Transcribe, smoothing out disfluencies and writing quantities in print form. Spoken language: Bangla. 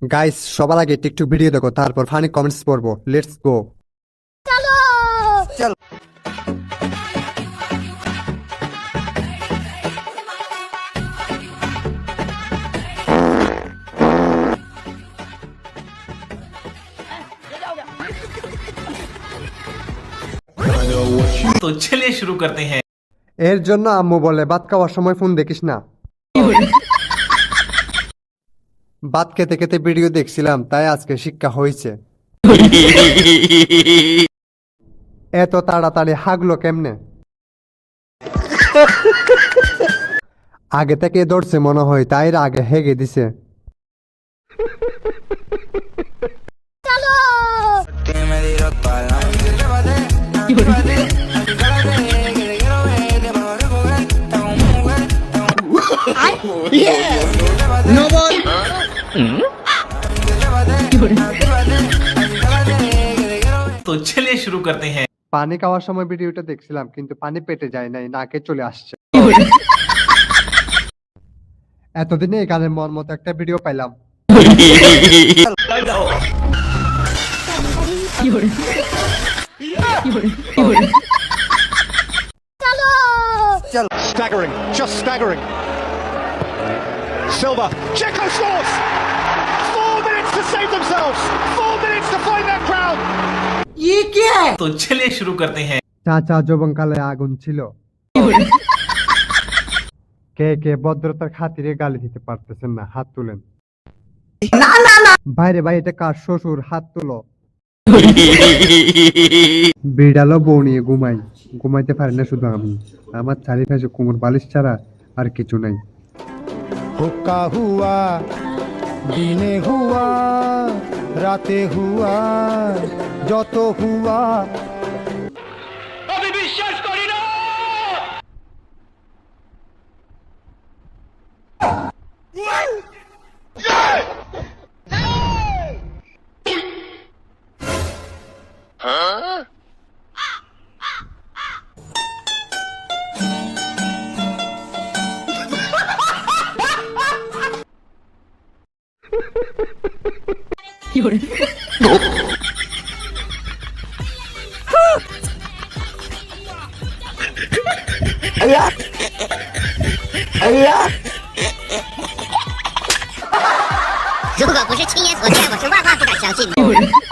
গাইস, সবার আগে টিকটক ভিডিও দেখো, তারপর ফানি কমেন্টস পড়বো। Let's go. চল। तो चलिए शुरू करते हैं। এর জন্য আম্মু বলে ভাত খাওয়ার সময় ফোন দেখিস না। ভাত খেতে খেতে ভিডিও দেখছিলাম, তাই আজকে শিক্ষা হয়েছে। এত তাড়াতাড়ি হাগলো কেমনে? আগে থেকে ধরছে মনে হয়, তাই আগে হেগে দিছে। तो चलिए शुरू करते हैं। পানি খাওয়ার সময় ভিডিওটা দেখছিলাম, কিন্তু পানি পেটে যায় নাই, নাকে চলে আসছে। এতদিনে এই গানের মন মতো একটা ভিডিও পাইলাম। Staggering, just staggering. Silva, Checo scores! 4 minutes to save themselves! 4 minutes to find that crown! तो चलिए शुरू करते हैं। চাচা যৌবনকালে আগুন ছিল। কে কে ভদ্রতার খাতিরে গালি দিতে পারতেছেন না, হাত তুলেন। বাইরে ভাই, এটা কার শ্বশুর? হাত তুলো। বিড়ালো বউ নিয়ে ঘুমাই, ঘুমাইতে পারি না শুধু আমি। আমার চারিপাশে কোমর বালিশ ছাড়া আর কিছু নাই। हुक्का हुआ, दिने हुआ, राते हुआ, যত हुआ।如果不是亲眼所见，我是万万不敢相信的。